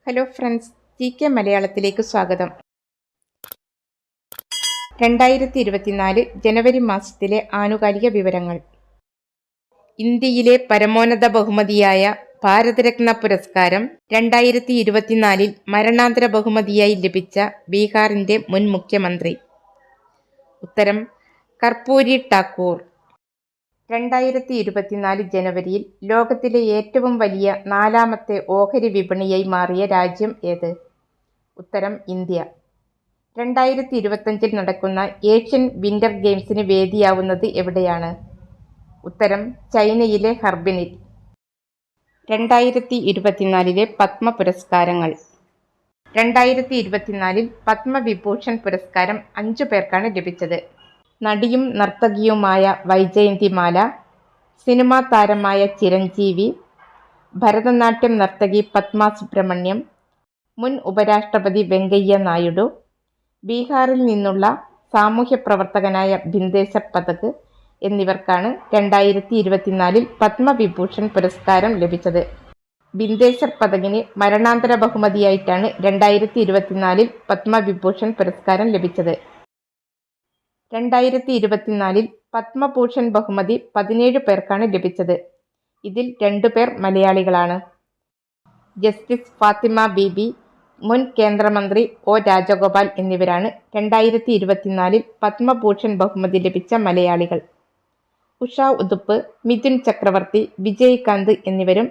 Hello friends, GK മലയാളത്തിലേക്ക് സ്വാഗതം. 2024 ജനുവരി മാസത്തിലെ ആനുകാലിക വിവരങ്ങൾ. ഇന്ത്യയിലെ പരമോന്നത ബഹുമതിയായ ഭാരതരത്ന പുരസ്കാരം 2024 മരണാന്തര ബഹുമതിയായി ലഭിച്ച ബീഹാറിന്റെ മുൻ മുഖ്യമന്ത്രി. ഉത്തരം കർപ്പൂരി ഠാക്കൂർ. 2024 ജനുവരിയിൽ ലോകത്തിലെ ഏറ്റവും വലിയ 4ാമത്തെ ഓഹരി വിപണിയായി മാറിയ രാജ്യം ഏത്? ഉത്തരം ഇന്ത്യ. 2025 നടക്കുന്ന ഏഷ്യൻ വിന്റർ ഗെയിംസിന് വേദിയാവുന്നത് എവിടെയാണ്? ഉത്തരം ചൈനയിലെ ഹർബിനിൽ. 2024 പത്മ പുരസ്കാരങ്ങൾ. 2024 പത്മവിഭൂഷൺ പുരസ്കാരം 5 പേർക്കാണ് ലഭിച്ചത്. നടിയും നർത്തകിയുമായ വൈജയന്തിമാല, സിനിമാ താരമായ ചിരഞ്ജീവി, ഭരതനാട്യം നർത്തകി പത്മ സുബ്രഹ്മണ്യം, മുൻ ഉപരാഷ്ട്രപതി വെങ്കയ്യ നായിഡു, ബീഹാറിൽ നിന്നുള്ള സാമൂഹ്യ പ്രവർത്തകനായ ഭിന്ദേശ്വർ പഥക് എന്നിവർക്കാണ് 2024 പത്മവിഭൂഷൺ പുരസ്കാരം ലഭിച്ചത്. ഭിന്ദേശ്വർ പഥകിന് മരണാന്തര ബഹുമതിയായിട്ടാണ് 2024 പത്മവിഭൂഷൺ പുരസ്കാരം ലഭിച്ചത്. 2024 പത്മഭൂഷൺ ബഹുമതി 17 പേർക്കാണ് ലഭിച്ചത്. ഇതിൽ 2 പേർ മലയാളികളാണ്. ജസ്റ്റിസ് ഫാത്തിമ ബീബി, മുൻ കേന്ദ്രമന്ത്രി ഒ രാജഗോപാൽ എന്നിവരാണ് 2024 പത്മഭൂഷൺ ബഹുമതി ലഭിച്ച മലയാളികൾ. ഉഷ ഉദുപ്പ്, മിഥുൻ ചക്രവർത്തി, വിജയ്കാന്ത് എന്നിവരും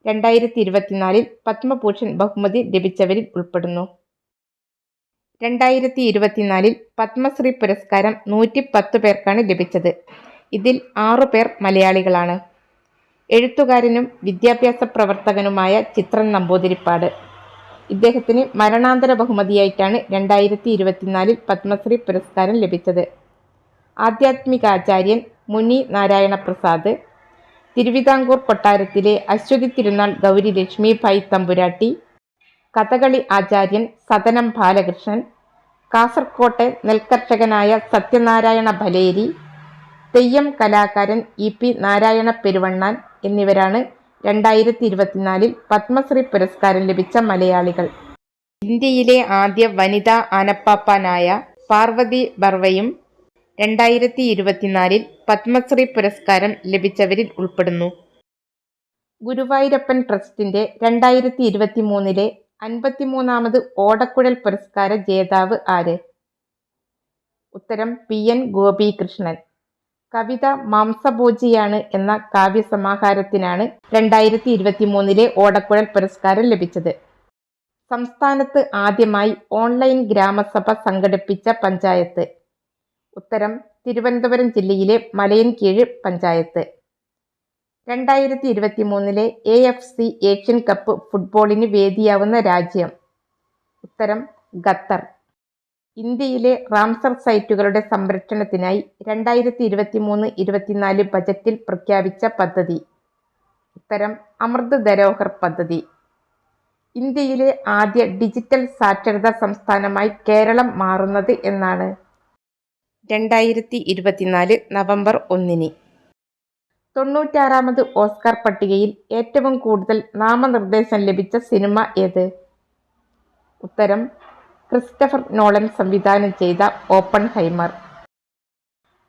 2024 പത്മഭൂഷൺ ബഹുമതി ലഭിച്ചവരിൽ ഉൾപ്പെടുന്നു. 2024 പത്മശ്രീ പുരസ്കാരം 110 പേർക്കാണ് ലഭിച്ചത്. ഇതിൽ 6 പേർ മലയാളികളാണ്. എഴുത്തുകാരനും വിദ്യാഭ്യാസ പ്രവർത്തകനുമായ ചിത്രൻ നമ്പൂതിരിപ്പാട്. ഇദ്ദേഹത്തിന് മരണാന്തര ബഹുമതിയായിട്ടാണ് 2024 പത്മശ്രീ പുരസ്കാരം ലഭിച്ചത്. ആധ്യാത്മികാചാര്യൻ മുനി നാരായണ പ്രസാദ്, തിരുവിതാംകൂർ കൊട്ടാരത്തിലെ അശ്വതി തിരുനാൾ ഗൗരി ലക്ഷ്മിഭായ് തമ്പുരാട്ടി, കഥകളി ആചാര്യൻ സദനം ബാലകൃഷ്ണൻ, കാസർകോട്ടെ നെൽകർഷകനായ സത്യനാരായണ ഭലേരി, തെയ്യം കലാകാരൻ EP നാരായണ പെരുവണ്ണാൻ എന്നിവരാണ് 2024 പത്മശ്രീ പുരസ്കാരം ലഭിച്ച മലയാളികൾ. ഇന്ത്യയിലെ ആദ്യ വനിതാ ആനപ്പാപ്പാനായ പാർവതി ബർവയും 2024 പത്മശ്രീ പുരസ്കാരം ലഭിച്ചവരിൽ ഉൾപ്പെടുന്നു. ഗുരുവായൂരപ്പൻ ട്രസ്റ്റിന്റെ 2023 53ാമത് ഓടക്കുഴൽ പുരസ്കാര ജേതാവ് ആര്? ഉത്തരം PN ഗോപികൃഷ്ണൻ. കവിത മാംസഭോജിയാണ് എന്ന കാവ്യസമാഹാരത്തിനാണ് 2023 ഓടക്കുഴൽ പുരസ്കാരം ലഭിച്ചത്. സംസ്ഥാനത്ത് ആദ്യമായി ഓൺലൈൻ ഗ്രാമസഭ സംഘടിപ്പിച്ച പഞ്ചായത്ത്? ഉത്തരം തിരുവനന്തപുരം ജില്ലയിലെ Malayinkeezhu panchayat. 2023 AFC Asian cup ഫുട്ബോളിന് വേദിയാവുന്ന രാജ്യം? ഉത്തരം ഖത്തർ. ഇന്ത്യയിലെ റാംസർ സൈറ്റുകളുടെ സംരക്ഷണത്തിനായി 2023-24 ബജറ്റിൽ പ്രഖ്യാപിച്ച പദ്ധതി? ഉത്തരം അമൃത് ധരോഹർ പദ്ധതി. ഇന്ത്യയിലെ ആദ്യ ഡിജിറ്റൽ സാക്ഷരതാ സംസ്ഥാനമായി കേരളം മാറുന്നത് എന്നാണ്? 2024 നവംബർ 1. 96ാമത് ഓസ്കാർ പട്ടികയിൽ ഏറ്റവും കൂടുതൽ നാമനിർദ്ദേശം ലഭിച്ച സിനിമ ഏത്? ഉത്തരം ക്രിസ്റ്റഫർ നോളൻ സംവിധാനം ചെയ്ത ഓപ്പൺഹൈമർ.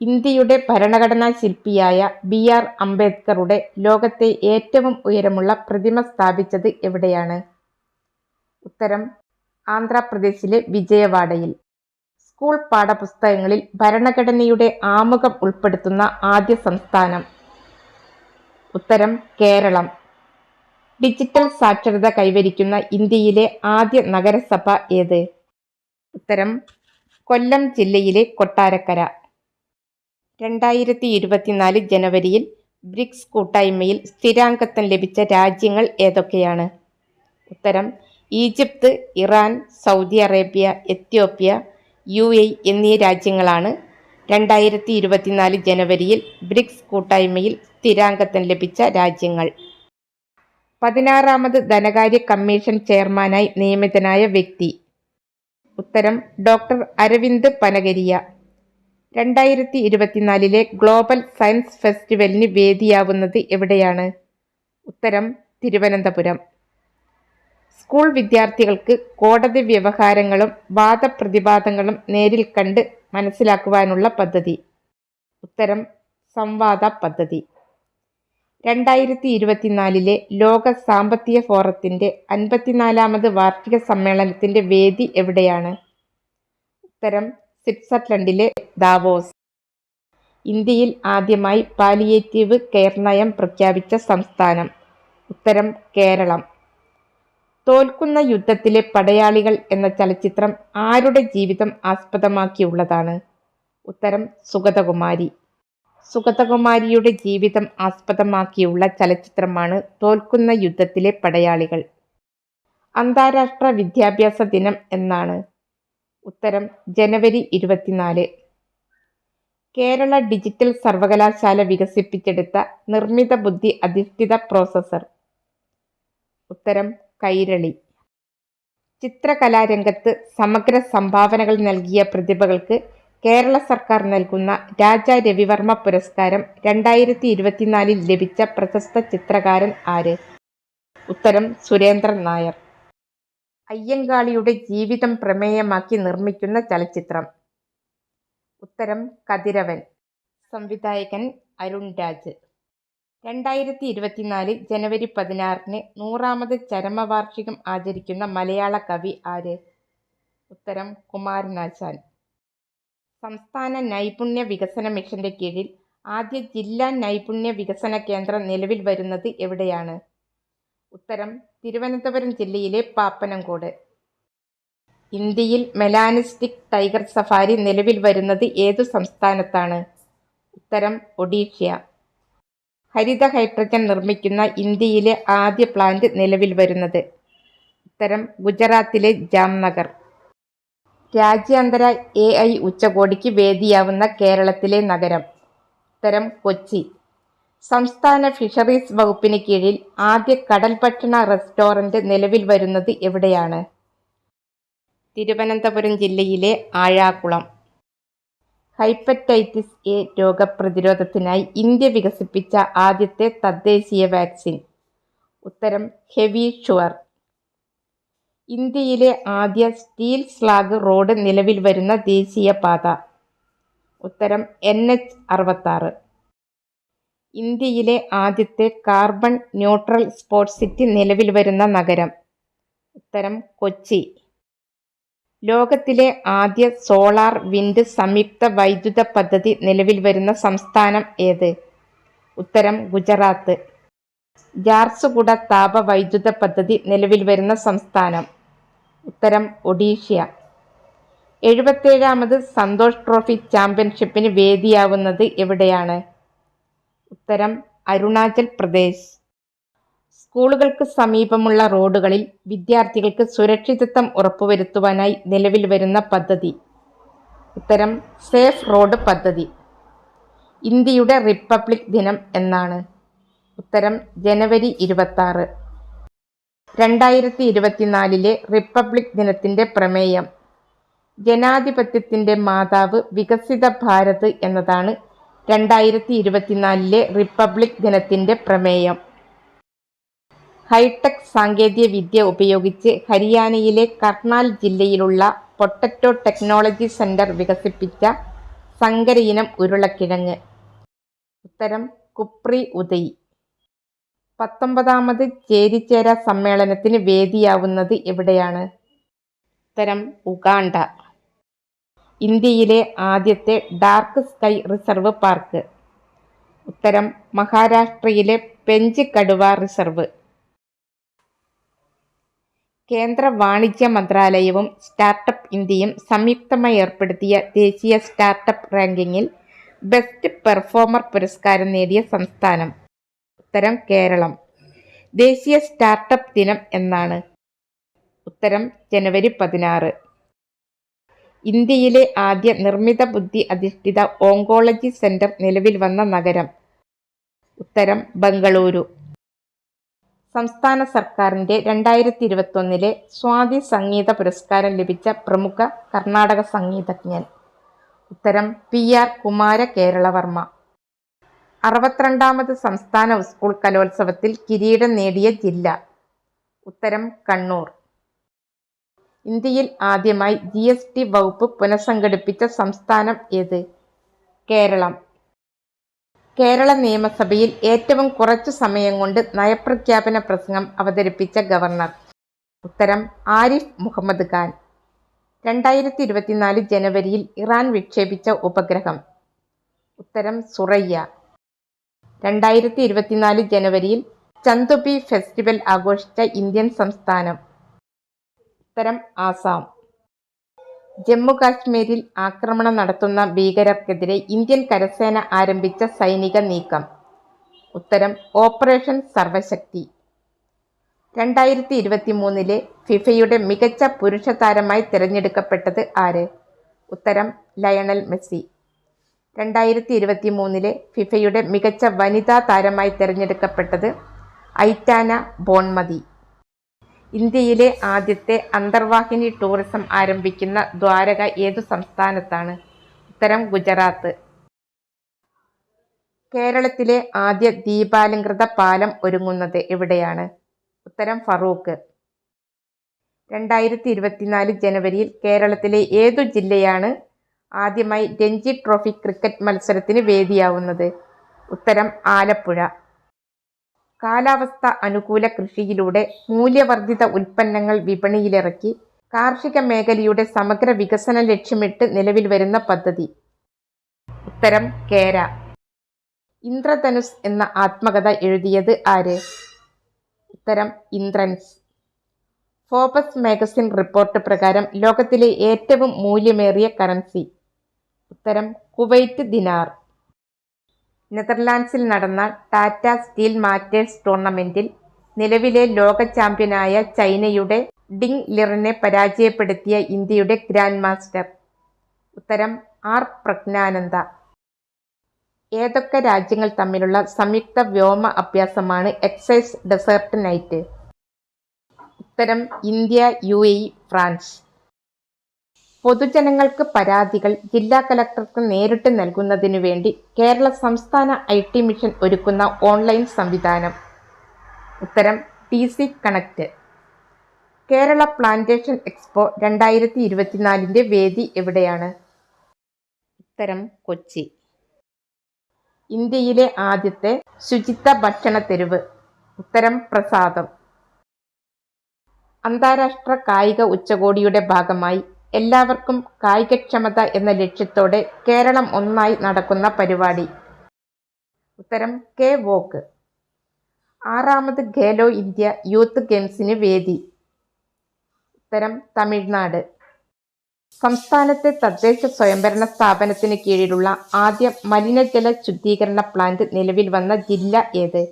ഇന്ത്യയുടെ ഭരണഘടനാ ശില്പിയായ BR അംബേദ്കറുടെ ലോകത്തെ ഏറ്റവും ഉയരമുള്ള പ്രതിമ സ്ഥാപിച്ചത് എവിടെയാണ്? ഉത്തരം ആന്ധ്രാപ്രദേശിലെ വിജയവാഡയിൽ. സ്കൂൾ പാഠപുസ്തകങ്ങളിൽ ഭരണഘടനയുടെ ആമുഖം ഉൾപ്പെടുത്തുന്ന ആദ്യ സംസ്ഥാനം? ഉത്തരം കേരളം. ഡിജിറ്റൽ സാക്ഷരത കൈവരിക്കുന്ന ഇന്ത്യയിലെ ആദ്യ നഗരസഭ ഏത്? ഉത്തരം കൊല്ലം ജില്ലയിലെ കൊട്ടാരക്കര. 2024 ജനുവരിയിൽ ബ്രിക്സ് കൂട്ടായ്മയിൽ സ്ഥിരാംഗത്വം ലഭിച്ച രാജ്യങ്ങൾ ഏതൊക്കെയാണ്? ഉത്തരം Egypt, Iran, Saudi Arabia, Ethiopia, UAE എന്നീ രാജ്യങ്ങളാണ് 2024 ജനുവരിയിൽ ബ്രിക്സ് കൂട്ടായ്മയിൽ സ്ഥിരാംഗത്വം ലഭിച്ച രാജ്യങ്ങൾ. 16ാമത് ധനകാര്യ കമ്മീഷൻ ചെയർമാനായി നിയമിതനായ വ്യക്തി? ഉത്തരം doctor Arvind Panagariya. 2024 global science ഫെസ്റ്റിവലിന് വേദിയാവുന്നത് എവിടെയാണ്? ഉത്തരം തിരുവനന്തപുരം. സ്കൂൾ വിദ്യാർത്ഥികൾക്ക് കോടതി വ്യവഹാരങ്ങളും വാദപ്രതിവാദങ്ങളും നേരിൽ കണ്ട് മനസ്സിലാക്കുവാനുള്ള പദ്ധതി. ഉത്തരം സംവാദ പദ്ധതി. 2024 ലോക സാമ്പത്തിക ഫോറത്തിന്റെ 54ാമത് വാർഷിക സമ്മേളനത്തിന്റെ വേദി എവിടെയാണ്? ഉത്തരം സ്വിറ്റ്സർലൻഡിലെ ദാവോസ്. ഇന്ത്യയിൽ ആദ്യമായി പാലിയേറ്റീവ് കെയർ നയം പ്രഖ്യാപിച്ച സംസ്ഥാനം? ഉത്തരം കേരളം. തോൽക്കുന്ന യുദ്ധത്തിലെ പടയാളികൾ എന്ന ചലച്ചിത്രം ആരുടെ ജീവിതം ആസ്പദമാക്കിയുള്ളതാണ്? ഉത്തരം സുഗതകുമാരി. സുഗതകുമാരിയുടെ ജീവിതം ആസ്പദമാക്കിയുള്ള ചലച്ചിത്രമാണ് തോൽക്കുന്ന യുദ്ധത്തിലെ പടയാളികൾ. അന്താരാഷ്ട്ര വിദ്യാഭ്യാസ ദിനം എന്നാണ്? ഉത്തരം ജനുവരി 24. കേരള ഡിജിറ്റൽ സർവകലാശാല വികസിപ്പിച്ചെടുത്ത നിർമ്മിത ബുദ്ധി അധിഷ്ഠിത പ്രോസസർ? ഉത്തരം കൈരളി. ചിത്രകലാരംഗത്ത് സമഗ്ര സംഭാവനകൾ നൽകിയ പ്രതിഭകൾക്ക് കേരള സർക്കാർ നൽകുന്ന രാജാ രവിവർമ്മ പുരസ്കാരം 2024 ലഭിച്ച പ്രശസ്ത ചിത്രകാരൻ ആര്? ഉത്തരം സുരേന്ദ്രൻ നായർ. അയ്യങ്കാളിയുടെ ജീവിതം പ്രമേയമാക്കി നിർമ്മിക്കുന്ന ചലച്ചിത്രം? ഉത്തരം കതിരവൻ. സംവിധായകൻ അരുൺ രാജ്. 2024 ജനുവരി 16 100ാമത് ചരമവാർഷികം ആചരിക്കുന്ന മലയാള കവി ആര്? ഉത്തരം കുമാരനാശാൻ. സംസ്ഥാന നൈപുണ്യ വികസന മിഷന്റെ കീഴിൽ ആദ്യ ജില്ലാ നൈപുണ്യ വികസന കേന്ദ്രം നിലവിൽ വരുന്നത് എവിടെയാണ്? ഉത്തരം തിരുവനന്തപുരം ജില്ലയിലെ പാപ്പനംകോട്. ഇന്ത്യയിൽ മെലാനിസ്റ്റിക് ടൈഗർ സഫാരി നിലവിൽ വരുന്നത് ഏതു സംസ്ഥാനത്താണ്? ഉത്തരം ഒഡീഷ. ഹരിത ഹൈഡ്രജൻ നിർമ്മിക്കുന്ന ഇന്ത്യയിലെ ആദ്യ പ്ലാന്റ് നിലവിൽ വരുന്നത്? ഉത്തരം ഗുജറാത്തിലെ ജാംനഗർ. രാജ്യാന്തര AI ഉച്ചകോടിക്ക് വേദിയാവുന്ന കേരളത്തിലെ നഗരം? ഉത്തരം കൊച്ചി. സംസ്ഥാന ഫിഷറീസ് വകുപ്പിന് കീഴിൽ ആദ്യ കടൽ ഭക്ഷണ റെസ്റ്റോറന്റ് നിലവിൽ വരുന്നത് എവിടെയാണ്? തിരുവനന്തപുരം ജില്ലയിലെ ആഴാകുളം. ഹെപ്പറ്റൈറ്റിസ് A രോഗപ്രതിരോധത്തിനായി ഇന്ത്യ വികസിപ്പിച്ച ആദ്യത്തെ തദ്ദേശീയ വാക്സിൻ? ഉത്തരം ഹെവിഷുവർ. ഇന്ത്യയിലെ ആദ്യ സ്റ്റീൽ സ്ലാഗ് റോഡ് നിലവിൽ വരുന്ന ദേശീയപാത? ഉത്തരം NH 66. ഇന്ത്യയിലെ ആദ്യത്തെ കാർബൺ ന്യൂട്രൽ സ്പോർട്സ് സിറ്റി നിലവിൽ വരുന്ന നഗരം? ഉത്തരം കൊച്ചി. ലോകത്തിലെ ആദ്യ സോളാർ വിൻഡ് സംയുക്ത വൈദ്യുത പദ്ധതി നിലവിൽ വരുന്ന സംസ്ഥാനം ഏത്? ഉത്തരം ഗുജറാത്ത്. ജാർസുഗുഡ താപ വൈദ്യുത പദ്ധതി നിലവിൽ വരുന്ന സംസ്ഥാനം? ഉത്തരം ഒഡീഷ. 77ാമത് സന്തോഷ് ട്രോഫി ചാമ്പ്യൻഷിപ്പിന് വേദിയാവുന്നത് എവിടെയാണ്? ഉത്തരം അരുണാചൽ പ്രദേശ്. സ്കൂളുകൾക്ക് സമീപമുള്ള റോഡുകളിൽ വിദ്യാർത്ഥികൾക്ക് സുരക്ഷിതത്വം ഉറപ്പുവരുത്തുവാനായി നിലവിൽ വരുന്ന പദ്ധതി? ഉത്തരം സേഫ് റോഡ് പദ്ധതി. ഇന്ത്യയുടെ റിപ്പബ്ലിക് ദിനം എന്നാണ്? ഉത്തരം ജനുവരി 26. 2024 റിപ്പബ്ലിക് ദിനത്തിന്റെ പ്രമേയം? ജനാധിപത്യത്തിന്റെ മാതാവ് വികസിത ഭാരത് എന്നതാണ് 2024 റിപ്പബ്ലിക് ദിനത്തിന്റെ പ്രമേയം. ഹൈടെക് സാങ്കേതിക വിദ്യ ഉപയോഗിച്ച് ഹരിയാനയിലെ കർണാൽ ജില്ലയിലുള്ള പൊട്ടറ്റോ ടെക്നോളജി സെന്റർ വികസിപ്പിച്ച സങ്കരയിനം ഉരുളക്കിഴങ്ങ്? ഉത്തരം കുപ്രി ഉദയ്. 19ാമത് ചേരിചേരാ സമ്മേളനത്തിന് വേദിയാവുന്നത് എവിടെയാണ്? ഉത്തരം ഉഗാണ്ട. ഇന്ത്യയിലെ ആദ്യത്തെ ഡാർക്ക് സ്കൈ റിസർവ് പാർക്ക്? ഉത്തരം മഹാരാഷ്ട്രയിലെ പെഞ്ച് കടുവ റിസർവ്. കേന്ദ്ര വാണിജ്യ മന്ത്രാലയവും സ്റ്റാർട്ടപ്പ് ഇന്ത്യയും സംയുക്തമായി ഏർപ്പെടുത്തിയ ദേശീയ സ്റ്റാർട്ടപ്പ് റാങ്കിങ്ങിൽ ബെസ്റ്റ് പെർഫോമർ പുരസ്കാരം നേടിയ സംസ്ഥാനം? ഉത്തരം കേരളം. ദേശീയ സ്റ്റാർട്ടപ്പ് ദിനം എന്നാണ്? ഉത്തരം ജനുവരി 16. ഇന്ത്യയിലെ ആദ്യ നിർമ്മിത ബുദ്ധി അധിഷ്ഠിത ഓങ്കോളജി സെന്റർ നിലവിൽ വന്ന നഗരം? ഉത്തരം ബംഗളൂരു. സംസ്ഥാന സർക്കാരിന്റെ 2021 സ്വാതി സംഗീത പുരസ്കാരം ലഭിച്ച പ്രമുഖ കർണാടക സംഗീതജ്ഞൻ? ഉത്തരം PR കുമാര കേരളവർമ്മ. 62ാമത് സംസ്ഥാന സ്കൂൾ കലോത്സവത്തിൽ കിരീടം നേടിയ ജില്ല? ഉത്തരം കണ്ണൂർ. ഇന്ത്യയിൽ ആദ്യമായി GST വകുപ്പ് പുനഃസംഘടിപ്പിച്ച സംസ്ഥാനം ഏത്? കേരളം. കേരള നിയമസഭയിൽ ഏറ്റവും കുറച്ചു സമയം കൊണ്ട് നയപ്രഖ്യാപന പ്രസംഗം അവതരിപ്പിച്ച ഗവർണർ? ഉത്തരം ആരിഫ് മുഹമ്മദ് ഖാൻ. 2024 ജനുവരിയിൽ ഇറാൻ വിക്ഷേപിച്ച ഉപഗ്രഹം? ഉത്തരം സുറയ്യ. 2024 ജനുവരിയിൽ ചന്തുബി ഫെസ്റ്റിവൽ ആഘോഷിച്ച ഇന്ത്യൻ സംസ്ഥാനം? ഉത്തരം ആസാം. ജമ്മു കാശ്മീരിൽ ആക്രമണം നടത്തുന്ന ഭീകരർക്കെതിരെ ഇന്ത്യൻ കരസേന ആരംഭിച്ച സൈനിക നീക്കം? ഉത്തരം ഓപ്പറേഷൻ സർവശക്തി. 2023 ഫിഫയുടെ മികച്ച പുരുഷ താരമായി തിരഞ്ഞെടുക്കപ്പെട്ടത് ആര്? ഉത്തരം ലയണൽ മെസ്സി. 2023 ഫിഫയുടെ മികച്ച വനിതാ താരമായി തിരഞ്ഞെടുക്കപ്പെട്ടത് ഐറ്റാന ബോൺമതി. ഇന്ത്യയിലെ ആദ്യത്തെ അന്തർവാഹിനി ടൂറിസം ആരംഭിക്കുന്ന ദ്വാരക ഏതു സംസ്ഥാനത്താണ്? ഉത്തരം ഗുജറാത്ത്. കേരളത്തിലെ ആദ്യ ദീപാലംകൃത പാലം ഒരുങ്ങുന്നത് എവിടെയാണ്? ഉത്തരം ഫറൂഖ്. 2024 ജനുവരിയിൽ കേരളത്തിലെ ഏതു ജില്ലയാണ് ആദ്യമായി രഞ്ജി ട്രോഫി ക്രിക്കറ്റ് മത്സരത്തിന് വേദിയാവുന്നത്? ഉത്തരം ആലപ്പുഴ. കാലാവസ്ഥ അനുകൂല കൃഷിയിലൂടെ മൂല്യവർദ്ധിത ഉൽപ്പന്നങ്ങൾ വിപണിയിലിറക്കി കാർഷിക മേഖലയുടെ സമഗ്ര വികസനം ലക്ഷ്യമിട്ട് നിലവിൽ വരുന്ന പദ്ധതി? ഉത്തരം കേര. ഇന്ദ്രധനുസ് എന്ന ആത്മകഥ എഴുതിയത് ആര്? ഉത്തരം ഇന്ദ്രൻസ്. ഫോബസ് മാഗസിൻ റിപ്പോർട്ട് പ്രകാരം ലോകത്തിലെ ഏറ്റവും മൂല്യമേറിയ കറൻസി? ഉത്തരം കുവൈറ്റ് ദിനാർ. നെതർലാൻഡ്സിൽ നടന്ന ടാറ്റ സ്റ്റീൽ മാസ്റ്റേഴ്സ് ടൂർണമെന്റിൽ നിലവിലെ ലോക ചാമ്പ്യനായ ചൈനയുടെ ഡിങ് ലിറിനെ പരാജയപ്പെടുത്തിയ ഇന്ത്യയുടെ ഗ്രാൻഡ് മാസ്റ്റർ? ഉത്തരം ആർ പ്രജ്ഞാനന്ദ. ഏതൊക്കെ രാജ്യങ്ങൾ തമ്മിലുള്ള സംയുക്ത വ്യോമ അഭ്യാസമാണ് എക്സൈസ് ഡെസേർട്ട് നൈറ്റ്? ഉത്തരം ഇന്ത്യ, UAE, ഫ്രാൻസ്. പൊതുജനങ്ങൾക്ക് പരാതികൾ ജില്ലാ കലക്ടർക്ക് നേരിട്ട് നൽകുന്നതിനു വേണ്ടി കേരള സംസ്ഥാന IT മിഷൻ ഒരുക്കുന്ന ഓൺലൈൻ സംവിധാനം? ഉത്തരം TC connect. Kerala plantation expo 2024 വേദി എവിടെയാണ്? ഉത്തരം കൊച്ചി. ഇന്ത്യയിലെ ആദ്യത്തെ ശുചിത്വ ഭക്ഷണ തെരുവ്? ഉത്തരം പ്രസാദം. അന്താരാഷ്ട്ര കായിക ഉച്ചകോടിയുടെ ഭാഗമായി എല്ലാവർക്കും കായികക്ഷമത എന്ന ലക്ഷ്യത്തോടെ കേരളം ഒന്നായി നടക്കുന്ന പരിപാടി? ഉത്തരം K-Walk. 6ാമത് ഖേലോ ഇന്ത്യ യൂത്ത് ഗെയിംസിന് വേദി? ഉത്തരം തമിഴ്നാട്. സംസ്ഥാനത്തെ തദ്ദേശ സ്വയംഭരണ സ്ഥാപനത്തിന് കീഴിലുള്ള ആദ്യ മലിനജല ശുദ്ധീകരണ പ്ലാന്റ് നിലവിൽ വന്ന ജില്ല ഏത്?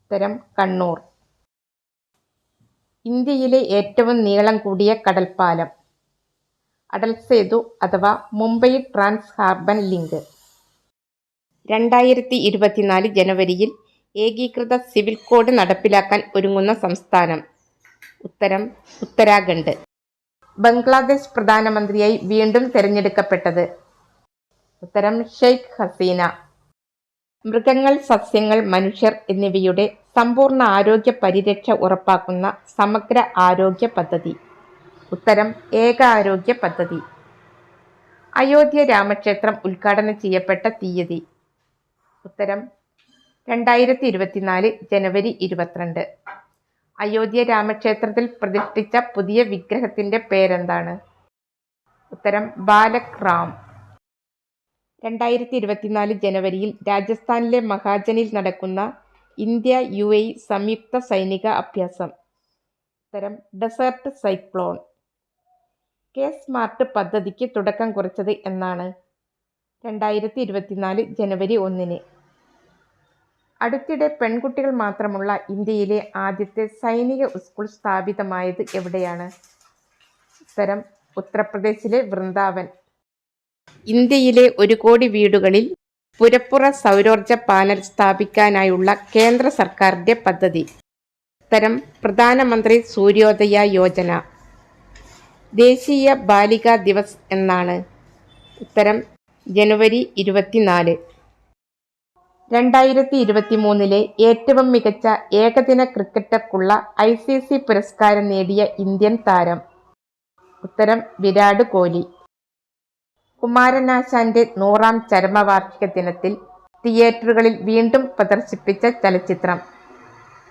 ഉത്തരം കണ്ണൂർ. ഇന്ത്യയിലെ ഏറ്റവും നീളം കൂടിയ കടൽപ്പാലം? അടൽ സേതു അഥവാ മുംബൈ ട്രാൻസ് ഹാർബർ ലിങ്ക്. 2024 ജനുവരിയിൽ ഏകീകൃത സിവിൽ കോഡ് നടപ്പിലാക്കാൻ ഒരുങ്ങുന്ന സംസ്ഥാനം? ഉത്തരം ഉത്തരാഖണ്ഡ്. ബംഗ്ലാദേശ് പ്രധാനമന്ത്രിയായി വീണ്ടും തെരഞ്ഞെടുക്കപ്പെട്ടത്? ഉത്തരം ഷെയ്ഖ് ഹസീന. മൃഗങ്ങൾ, സസ്യങ്ങൾ, മനുഷ്യർ എന്നിവയുടെ സമ്പൂർണ്ണ ആരോഗ്യ പരിരക്ഷ ഉറപ്പാക്കുന്ന സമഗ്ര ആരോഗ്യ പദ്ധതി? ഉത്തരം ഏകാരോഗ്യ പദ്ധതി. അയോധ്യ രാമക്ഷേത്രം ഉദ്ഘാടനം ചെയ്യപ്പെട്ട തീയതി? ഉത്തരം 2024 ജനുവരി 22. അയോധ്യ രാമക്ഷേത്രത്തിൽ പ്രതിഷ്ഠിച്ച പുതിയ വിഗ്രഹത്തിന്റെ പേരെന്താണ്? ഉത്തരം ബാലക് റാം. 2024 ജനുവരിയിൽ രാജസ്ഥാനിലെ മഹാജനിൽ നടക്കുന്ന ഇന്ത്യ UAE സംയുക്ത സൈനിക അഭ്യാസം? ഉത്തരം ഡെസേർട്ട് സൈക്ലോൺ. K-സ്മാർട്ട് പദ്ധതിക്ക് തുടക്കം കുറിച്ചത് എന്നാണ്? 2024 ജനുവരി 1. അടുത്തിടെ പെൺകുട്ടികൾ മാത്രമുള്ള ഇന്ത്യയിലെ ആദ്യത്തെ സൈനിക സ്കൂൾ സ്ഥാപിതമായത് എവിടെയാണ്? ഉത്തരം ഉത്തർപ്രദേശിലെ വൃന്ദാവൻ. ഇന്ത്യയിലെ 1 കോടി വീടുകളിൽ പുരപ്പുറ സൗരോർജ പാനൽ സ്ഥാപിക്കാനായുള്ള കേന്ദ്ര സർക്കാരിന്റെ പദ്ധതി? ഉത്തരം പ്രധാനമന്ത്രി സൂര്യോദയ യോജന. ദേശീയ ബാലികാ ദിവസ് എന്നാണ്? ഉത്തരം ജനുവരി 24. 2023 ഏറ്റവും മികച്ച ഏകദിന ക്രിക്കറ്റർക്കുള്ള ICC പുരസ്കാരം നേടിയ ഇന്ത്യൻ താരം? ഉത്തരം വിരാട് കോഹ്ലി. കുമാരനാശാന്റെ 100-ാം ചരമവാർഷിക ദിനത്തിൽ തിയേറ്ററുകളിൽ വീണ്ടും പ്രദർശിപ്പിച്ച ചലച്ചിത്രം.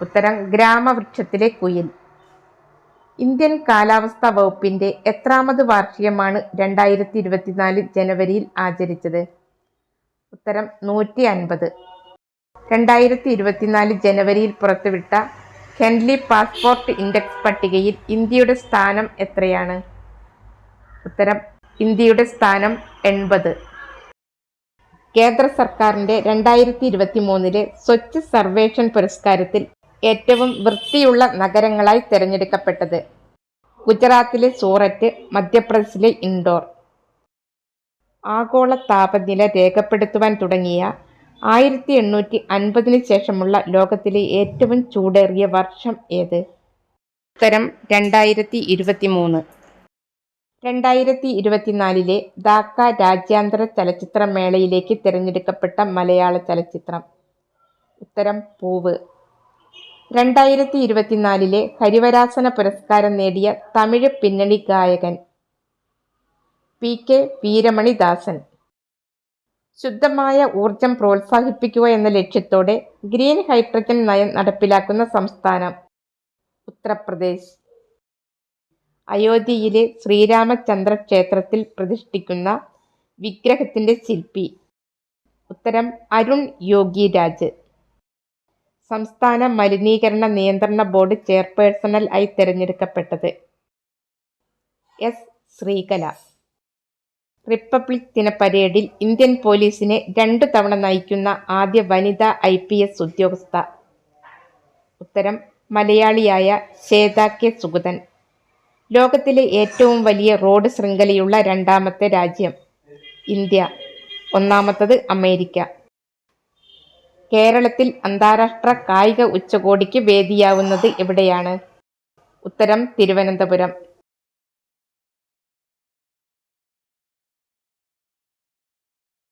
ഉത്തരം ഗ്രാമവൃക്ഷത്തിലെ കുയിൽ. ഇന്ത്യൻ കാലാവസ്ഥാ വകുപ്പിന്റെ എത്രാമത് വാർഷികമാണ് 2024 ജനുവരിയിൽ ആചരിച്ചത്? ഉത്തരം 150. 2024 ജനുവരിയിൽ പുറത്തുവിട്ട ഹെൻലി പാസ്പോർട്ട് ഇൻഡെക്സ് പട്ടികയിൽ ഇന്ത്യയുടെ സ്ഥാനം എത്രയാണ്? ഉത്തരം ഇന്ത്യയുടെ സ്ഥാനം 80. കേന്ദ്ര സർക്കാരിന്റെ 2023 സ്വച്ഛ് സർവേക്ഷൺ പുരസ്കാരത്തിൽ ഏറ്റവും വൃത്തിയുള്ള നഗരങ്ങളായി തിരഞ്ഞെടുക്കപ്പെട്ടത്. ഗുജറാത്തിലെ സൂററ്റ്, മധ്യപ്രദേശിലെ ഇൻഡോർ. ആഗോള താപനില രേഖപ്പെടുത്തുവാൻ തുടങ്ങിയ 1850 ശേഷമുള്ള ലോകത്തിലെ ഏറ്റവും ചൂടേറിയ വർഷം ഏത്? ഉത്തരം 2023. 2024 ധാക്ക രാജ്യാന്തര ചലച്ചിത്ര മേളയിലേക്ക് തിരഞ്ഞെടുക്കപ്പെട്ട മലയാള ചലച്ചിത്രം. ഉത്തരം പൂവ്. 2024 ഹരിവരാസന പുരസ്കാരം നേടിയ തമിഴ് പിന്നണി ഗായകൻ. PK വീരമണിദാസൻ. ശുദ്ധമായ ഊർജം പ്രോത്സാഹിപ്പിക്കുക എന്ന ലക്ഷ്യത്തോടെ ഗ്രീൻ ഹൈഡ്രജൻ നയം നടപ്പിലാക്കുന്ന സംസ്ഥാനം. ഉത്തർപ്രദേശ്. അയോധ്യയിലെ ശ്രീരാമചന്ദ്ര ക്ഷേത്രത്തിൽ പ്രതിഷ്ഠിക്കുന്ന വിഗ്രഹത്തിന്റെ ശില്പി. ഉത്തരം അരുൺ യോഗി രാജ്. സംസ്ഥാന മലിനീകരണ നിയന്ത്രണ ബോർഡ് ചെയർപേഴ്സണൽ ആയി തിരഞ്ഞെടുക്കപ്പെട്ടത്. S. ശ്രീകല. റിപ്പബ്ലിക് ദിന പരേഡിൽ ഇന്ത്യൻ പോലീസിനെ 2 തവണ നയിക്കുന്ന ആദ്യ വനിതാ IPS ഉദ്യോഗസ്ഥ. ഉത്തരം മലയാളിയായ ശ്വേത K. സുഗതൻ. ലോകത്തിലെ ഏറ്റവും വലിയ റോഡ് ശൃംഖലയുള്ള 2ാമത്തെ രാജ്യം. ഇന്ത്യ. 1ാമത്തത് അമേരിക്ക. കേരളത്തിൽ അന്താരാഷ്ട്ര കായിക ഉച്ചകോടിക്ക് വേദിയാവുന്നത് എവിടെയാണ്? ഉത്തരം തിരുവനന്തപുരം.